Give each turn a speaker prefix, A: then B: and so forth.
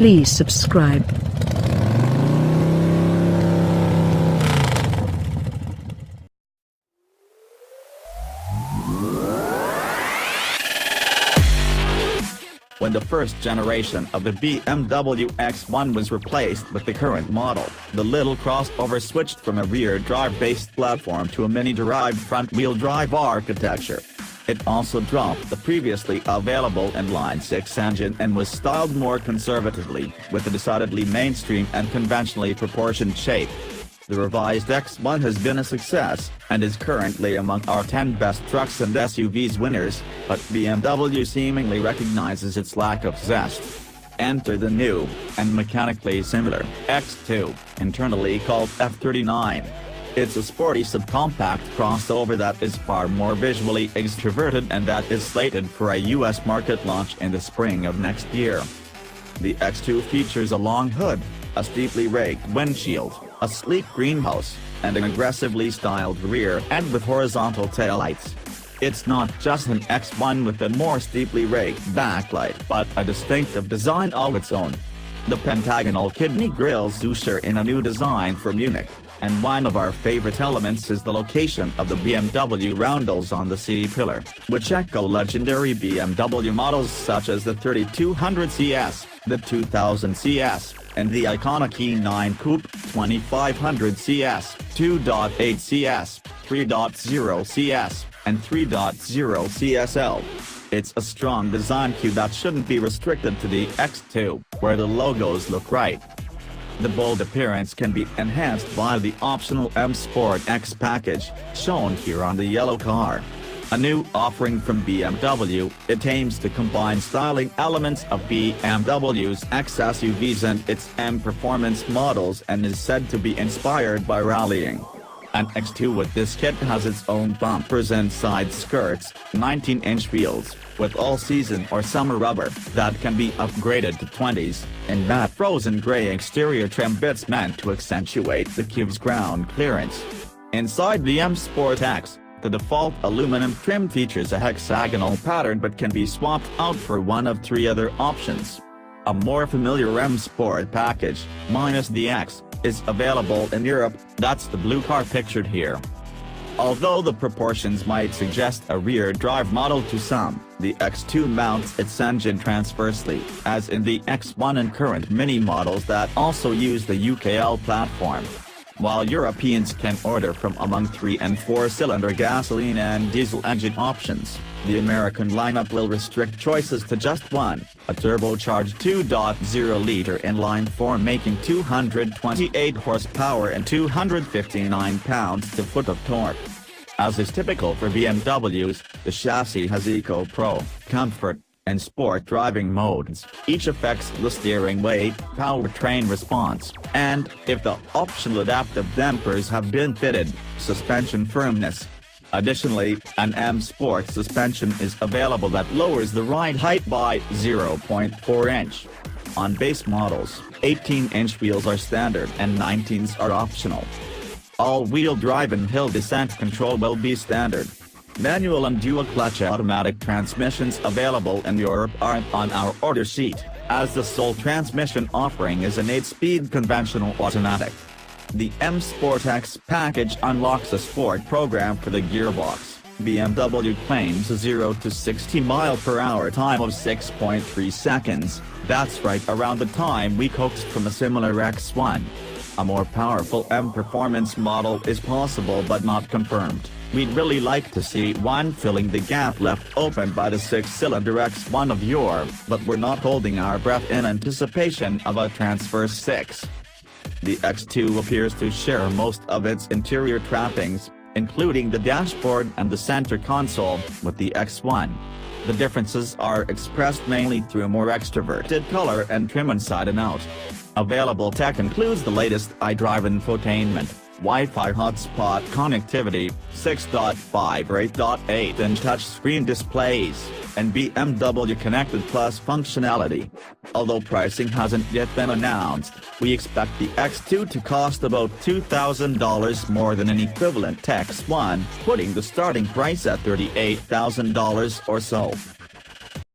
A: Please subscribe.
B: When the first generation of the BMW X1 was replaced with the current model, the little crossover switched from a rear-drive-based platform to a Mini-derived front-wheel drive architecture. It also dropped the previously available inline-six engine and was styled more conservatively, with a decidedly mainstream and conventionally proportioned shape. The revised X1 has been a success, and is currently among our 10 best trucks and SUVs winners, but BMW seemingly recognizes its lack of zest. Enter the new, and mechanically similar, X2, internally called F39. It's a sporty subcompact crossover that is far more visually extroverted and that is slated for a US market launch in the spring of next year. The X2 features a long hood, a steeply raked windshield, a sleek greenhouse, and an aggressively styled rear end with horizontal taillights. It's not just an X1 with a more steeply raked backlight but a distinctive design all its own. The pentagonal kidney grills usher in a new design for Munich, and one of our favorite elements is the location of the BMW roundels on the C-pillar, which echo legendary BMW models such as the 3200 CS, the 2000 CS, and the iconic E9 Coupe, 2500 CS, 2.8 CS, 3.0 CS, and 3.0 CSL. It's a strong design cue that shouldn't be restricted to the X2, where the logos look right. The bold appearance can be enhanced by the optional M Sport X package, shown here on the yellow car. A new offering from BMW, it aims to combine styling elements of BMW's X SUVs and its M Performance models and is said to be inspired by rallying. An X2 with this kit has its own bumpers and side skirts, 19-inch wheels, with all-season or summer rubber, that can be upgraded to 20s, and that frozen grey exterior trim bits meant to accentuate the cube's ground clearance. Inside the M Sport X, the default aluminum trim features a hexagonal pattern but can be swapped out for one of three other options. A more familiar M Sport package, minus the X, is available in Europe, that's the blue car pictured here. Although the proportions might suggest a rear-drive model to some, the X2 mounts its engine transversely, as in the X1 and current Mini models that also use the UKL platform. While Europeans can order from among 3- and 4-cylinder gasoline and diesel engine options, the American lineup will restrict choices to just one, a turbocharged 2.0-liter inline-4 making 228 horsepower and 259 pounds-to-foot of torque. As is typical for BMWs, the chassis has Eco Pro, Comfort, and Sport driving modes. Each affects the steering weight, powertrain response, and, if the optional adaptive dampers have been fitted, suspension firmness. Additionally, an M Sport suspension is available that lowers the ride height by 0.4 inch. On base models, 18-inch wheels are standard and 19s are optional. All-wheel drive and hill descent control will be standard. Manual and dual-clutch automatic transmissions available in Europe aren't on our order sheet, as the sole transmission offering is an 8-speed conventional automatic. The M Sport X package unlocks a sport program for the gearbox. BMW claims a 0 to 60 mph time of 6.3 seconds, that's right around the time we coaxed from a similar X1. A more powerful M Performance model is possible but not confirmed. We'd really like to see one filling the gap left open by the 6-cylinder X1 of yore, but we're not holding our breath in anticipation of a Transverse 6. The X2 appears to share most of its interior trappings, including the dashboard and the center console, with the X1. The differences are expressed mainly through a more extroverted color and trim inside and out. Available tech includes the latest iDrive infotainment, Wi-Fi hotspot connectivity, 6.5 or 8.8-inch touchscreen displays, and BMW Connected Plus functionality. Although pricing hasn't yet been announced, we expect the X2 to cost about $2,000 more than an equivalent X1, putting the starting price at $38,000 or so.